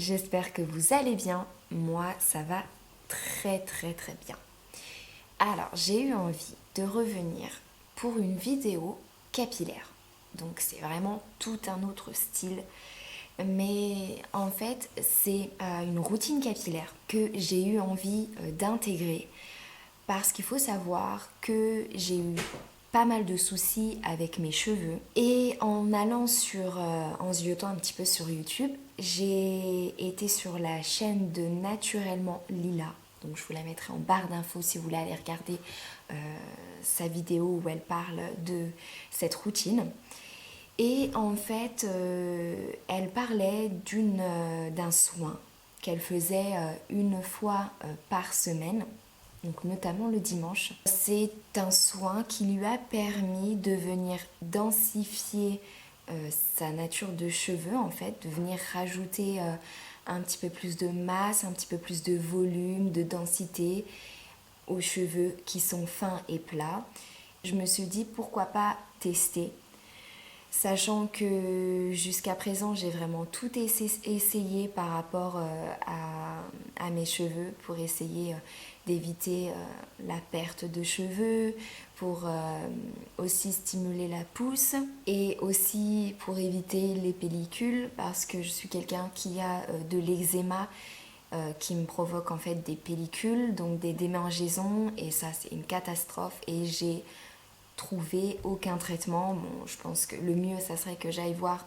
j'espère que vous allez bien. Moi, ça va très bien. Alors, j'ai eu envie de revenir pour une vidéo capillaire. Donc, c'est vraiment tout un autre style. Mais en fait, c'est une routine capillaire que j'ai eu envie d'intégrer parce qu'il faut savoir que j'ai eu pas mal de soucis avec mes cheveux et en allant en ziotant un petit peu sur YouTube, j'ai été sur la chaîne de Naturellement Lila. Donc je vous la mettrai en barre d'infos si vous voulez aller regarder sa vidéo où elle parle de cette routine. Et en fait, elle parlait d'un soin qu'elle faisait une fois par semaine, donc notamment le dimanche. C'est un soin qui lui a permis de venir densifier sa nature de cheveux, en fait, de venir rajouter un petit peu plus de masse, un petit peu plus de volume, de densité aux cheveux qui sont fins et plats. Je me suis dit pourquoi pas tester, sachant que jusqu'à présent j'ai vraiment tout essayé par rapport à mes cheveux pour essayer d'éviter la perte de cheveux, pour aussi stimuler la pousse et aussi pour éviter les pellicules parce que je suis quelqu'un qui a de l'eczéma qui me provoque en fait des pellicules, donc des démangeaisons, et ça c'est une catastrophe et j'ai trouvé aucun traitement. Bon, je pense que le mieux ça serait que j'aille voir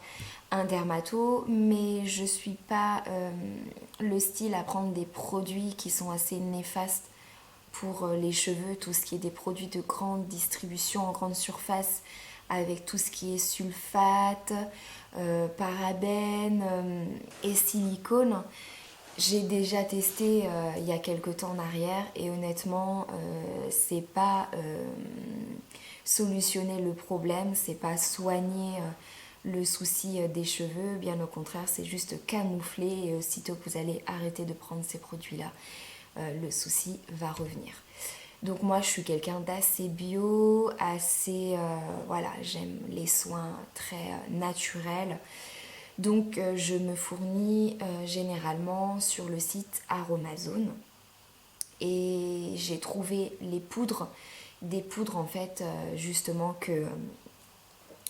un dermato, mais je suis pas le style à prendre des produits qui sont assez néfastes pour les cheveux, tout ce qui est des produits de grande distribution en grande surface avec tout ce qui est sulfate, parabènes et silicone. J'ai déjà testé il y a quelques temps en arrière et honnêtement c'est pas solutionner le problème, c'est pas soigner le souci des cheveux, bien au contraire c'est juste camoufler et aussitôt que vous allez arrêter de prendre ces produits là, le souci va revenir. Donc moi je suis quelqu'un d'assez bio, assez voilà, j'aime les soins très naturels. Donc je me fournis généralement sur le site Aromazone et j'ai trouvé des poudres en fait justement que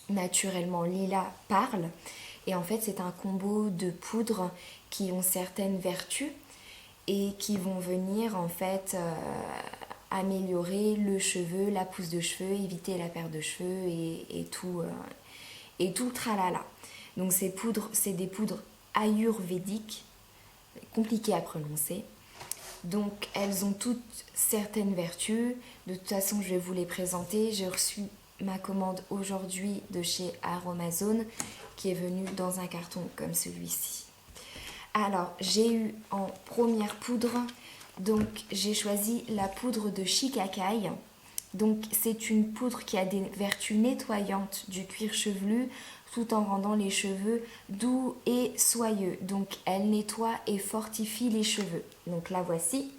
Naturellement Lila parle. Et en fait c'est un combo de poudres qui ont certaines vertus et qui vont venir en fait améliorer le cheveu, la pousse de cheveux, éviter la perte de cheveux et tout le tralala. Donc ces poudres, c'est des poudres ayurvédiques, compliquées à prononcer. Donc elles ont toutes certaines vertus. De toute façon, je vais vous les présenter. J'ai reçu ma commande aujourd'hui de chez Aromazone qui est venue dans un carton comme celui-ci. Alors, j'ai eu en première poudre, donc j'ai choisi la poudre de Shikakai. Donc c'est une poudre qui a des vertus nettoyantes du cuir chevelu tout en rendant les cheveux doux et soyeux. Donc elle nettoie et fortifie les cheveux. Donc la voici.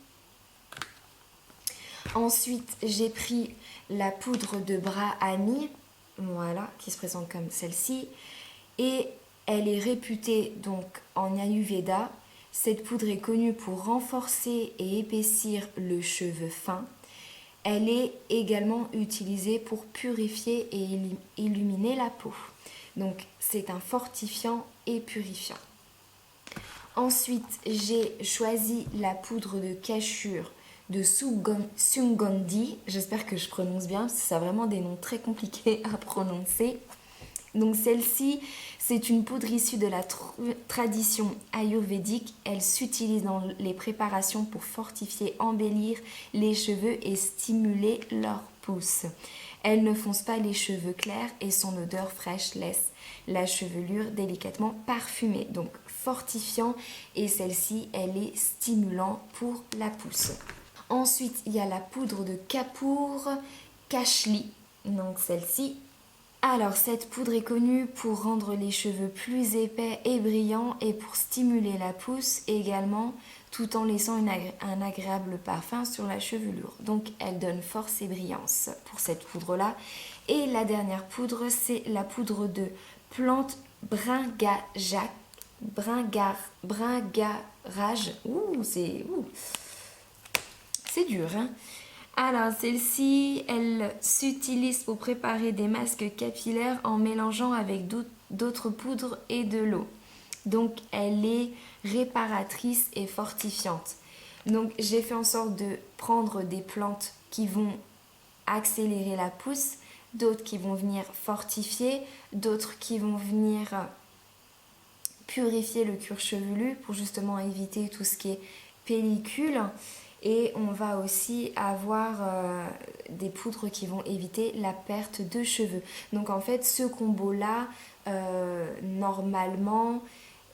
Ensuite j'ai pris la poudre de Brahmi, voilà, qui se présente comme celle-ci. Et elle est réputée donc en Ayurveda. Cette poudre est connue pour renforcer et épaissir le cheveu fin. Elle est également utilisée pour purifier et illuminer la peau. Donc c'est un fortifiant et purifiant. Ensuite, j'ai choisi la poudre de cachure de Sungandi. J'espère que je prononce bien, parce que ça a vraiment des noms très compliqués à prononcer. Donc celle-ci, c'est une poudre issue de la tradition ayurvédique. Elle s'utilise dans les préparations pour fortifier, embellir les cheveux et stimuler leur pousse. Elle ne fonce pas les cheveux clairs et son odeur fraîche laisse la chevelure délicatement parfumée. Donc fortifiant, et celle-ci, elle est stimulant pour la pousse. Ensuite, il y a la poudre de Kapoor Kashli. Donc celle-ci. Alors, cette poudre est connue pour rendre les cheveux plus épais et brillants et pour stimuler la pousse également, tout en laissant un agréable parfum sur la chevelure. Donc, elle donne force et brillance pour cette poudre-là. Et la dernière poudre, c'est la poudre de plante Bringajak bringarage. C'est dur, hein. Alors, celle-ci, elle s'utilise pour préparer des masques capillaires en mélangeant avec d'autres poudres et de l'eau. Donc, elle est réparatrice et fortifiante. Donc, j'ai fait en sorte de prendre des plantes qui vont accélérer la pousse, d'autres qui vont venir fortifier, d'autres qui vont venir purifier le cuir chevelu pour justement éviter tout ce qui est pellicule. Et on va aussi avoir des poudres qui vont éviter la perte de cheveux. Donc en fait, ce combo-là, normalement,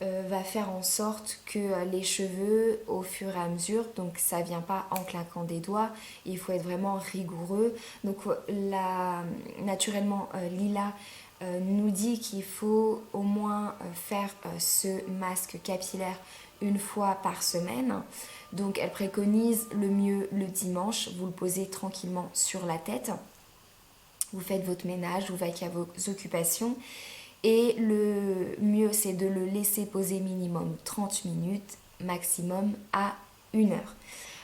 va faire en sorte que les cheveux, au fur et à mesure, donc ça vient pas en claquant des doigts, il faut être vraiment rigoureux. Donc naturellement, Lila nous dit qu'il faut au moins faire ce masque capillaire une fois par semaine. Donc elle préconise le mieux le dimanche, vous le posez tranquillement sur la tête, vous faites votre ménage, vous vaquez à vos occupations et le mieux c'est de le laisser poser minimum 30 minutes, maximum à 1 heure.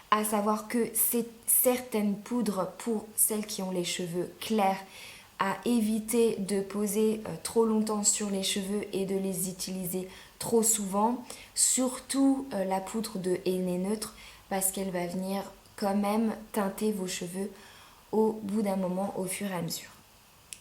À savoir que c'est certaines poudres pour celles qui ont les cheveux clairs à éviter de poser trop longtemps sur les cheveux et de les utiliser trop souvent, surtout la poudre de henné neutre parce qu'elle va venir quand même teinter vos cheveux au bout d'un moment au fur et à mesure.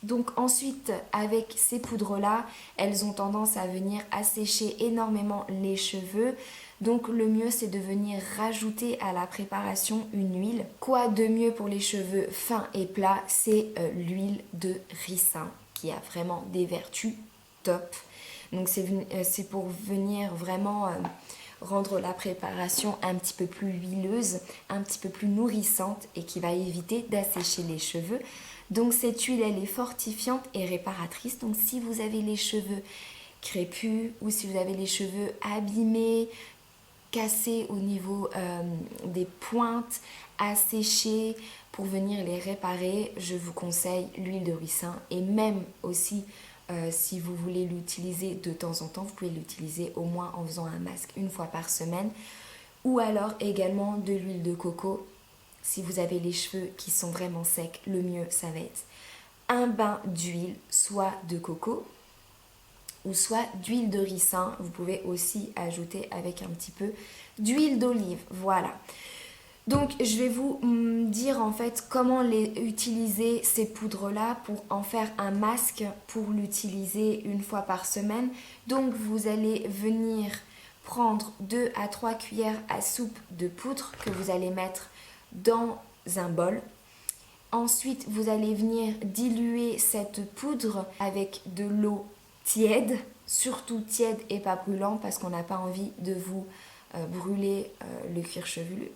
Donc ensuite, avec ces poudres-là, elles ont tendance à venir assécher énormément les cheveux. Donc le mieux, c'est de venir rajouter à la préparation une huile. Quoi de mieux pour les cheveux fins et plats, c'est l'huile de ricin qui a vraiment des vertus top. Donc c'est pour venir vraiment rendre la préparation un petit peu plus huileuse, un petit peu plus nourrissante et qui va éviter d'assécher les cheveux. Donc cette huile, elle est fortifiante et réparatrice. Donc si vous avez les cheveux crépus ou si vous avez les cheveux abîmés, cassés au niveau des pointes, asséchés, pour venir les réparer, je vous conseille l'huile de ricin. Et même aussi, si vous voulez l'utiliser de temps en temps, vous pouvez l'utiliser au moins en faisant un masque une fois par semaine. Ou alors également de l'huile de coco. Si vous avez les cheveux qui sont vraiment secs, le mieux, ça va être un bain d'huile, soit de coco ou soit d'huile de ricin. Vous pouvez aussi ajouter avec un petit peu d'huile d'olive. Voilà. Donc, je vais vous dire en fait comment utiliser ces poudres-là pour en faire un masque pour l'utiliser une fois par semaine. Donc, vous allez venir prendre 2 à 3 cuillères à soupe de poudre que vous allez mettre dans un bol. Ensuite, vous allez venir diluer cette poudre avec de l'eau tiède, surtout tiède et pas brûlant parce qu'on n'a pas envie de vous brûler le cuir chevelu.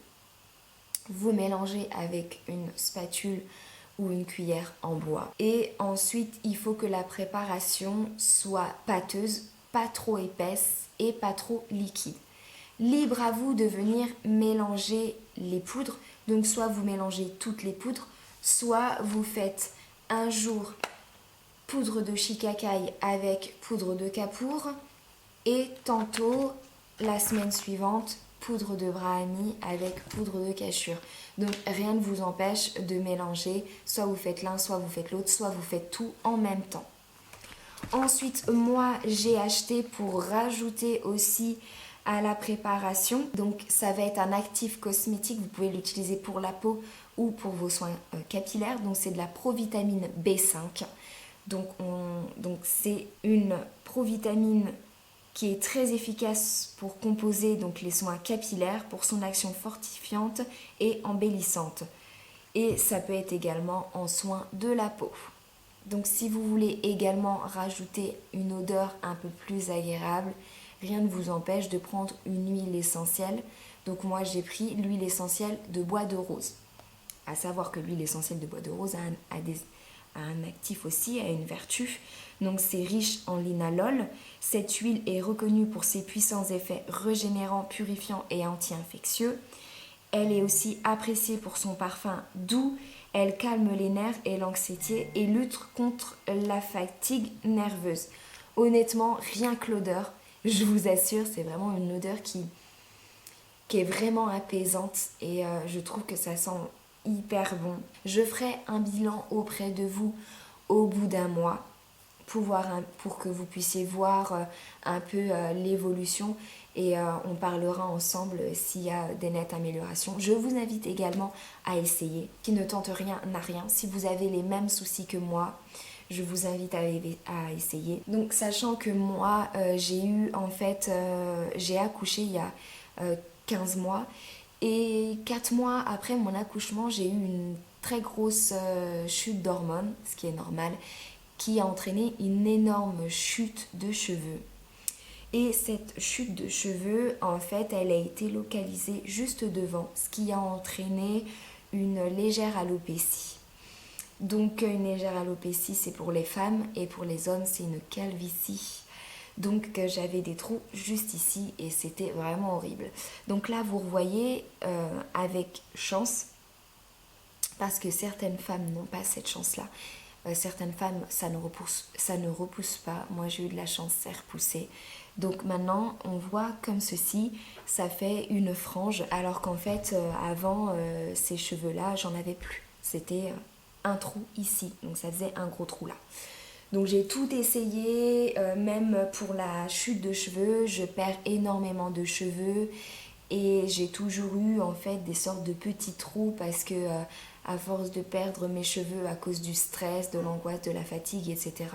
Vous mélangez avec une spatule ou une cuillère en bois. Et ensuite, il faut que la préparation soit pâteuse, pas trop épaisse et pas trop liquide. Libre à vous de venir mélanger les poudres. Donc soit vous mélangez toutes les poudres, soit vous faites un jour poudre de shikakai avec poudre de kapoor et tantôt la semaine suivante poudre de brahmi avec poudre de cachemire. Donc rien ne vous empêche de mélanger, soit vous faites l'un, soit vous faites l'autre, soit vous faites tout en même temps. Ensuite, moi j'ai acheté pour rajouter aussi à la préparation. Donc ça va être un actif cosmétique, vous pouvez l'utiliser pour la peau ou pour vos soins capillaires. Donc c'est de la provitamine B5. Donc c'est une provitamine qui est très efficace pour composer donc les soins capillaires, pour son action fortifiante et embellissante. Et ça peut être également en soins de la peau. Donc si vous voulez également rajouter une odeur un peu plus agréable, rien ne vous empêche de prendre une huile essentielle. Donc moi j'ai pris l'huile essentielle de bois de rose. À savoir que l'huile essentielle de bois de rose a un actif aussi, a une vertu. Donc c'est riche en linalol. Cette huile est reconnue pour ses puissants effets régénérants, purifiants et anti-infectieux. Elle est aussi appréciée pour son parfum doux. Elle calme les nerfs et l'anxiété et lutte contre la fatigue nerveuse. Honnêtement, rien que l'odeur, Je vous assure, c'est vraiment une odeur qui est vraiment apaisante et je trouve que ça sent hyper bon. Je ferai un bilan auprès de vous au bout d'un mois pour que vous puissiez voir un peu l'évolution et on parlera ensemble s'il y a des nettes améliorations. Je vous invite également à essayer. Qui ne tente rien n'a rien. Si vous avez les mêmes soucis que moi, je vous invite à essayer. Donc sachant que moi j'ai accouché il y a 15 mois et 4 mois après mon accouchement j'ai eu une très grosse chute d'hormones, ce qui est normal, qui a entraîné une énorme chute de cheveux. Et cette chute de cheveux, en fait, elle a été localisée juste devant, ce qui a entraîné une légère alopécie. Donc une légère alopécie, c'est pour les femmes et pour les hommes, c'est une calvitie. Donc j'avais des trous juste ici et c'était vraiment horrible. Donc là, vous voyez, avec chance, parce que certaines femmes n'ont pas cette chance-là. Certaines femmes, ça ne repousse pas. Moi, j'ai eu de la chance, c'est repoussé. Donc maintenant, on voit comme ceci, ça fait une frange, alors qu'en fait, avant, ces cheveux-là, j'en avais plus. C'était un trou ici, donc ça faisait un gros trou là. Donc j'ai tout essayé, même pour la chute de cheveux, je perds énormément de cheveux et j'ai toujours eu en fait des sortes de petits trous parce que à force de perdre mes cheveux à cause du stress, de l'angoisse, de la fatigue, etc.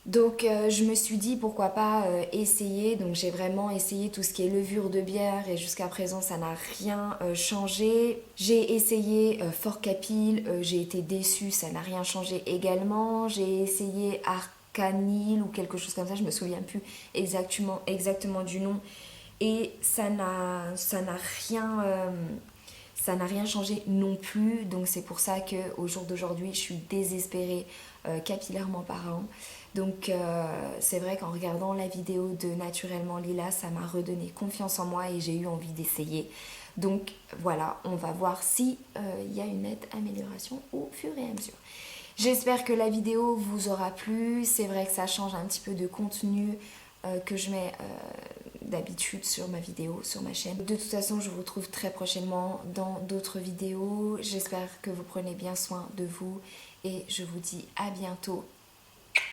Donc je me suis dit pourquoi pas essayer. Donc j'ai vraiment essayé tout ce qui est levure de bière et jusqu'à présent ça n'a rien changé. J'ai essayé Fort Capil, j'ai été déçue, ça n'a rien changé également. J'ai essayé Arcanil ou quelque chose comme ça, je me souviens plus exactement du nom. Et ça n'a rien changé non plus. Donc c'est pour ça qu'au jour d'aujourd'hui, je suis désespérée capillairement parlant. Donc c'est vrai qu'en regardant la vidéo de Naturellement Lila, ça m'a redonné confiance en moi et j'ai eu envie d'essayer. Donc voilà, on va voir si y a une nette amélioration au fur et à mesure. J'espère que la vidéo vous aura plu. C'est vrai que ça change un petit peu de contenu que je mets d'habitude sur ma vidéo, sur ma chaîne. De toute façon, je vous retrouve très prochainement dans d'autres vidéos. J'espère que vous prenez bien soin de vous et je vous dis à bientôt.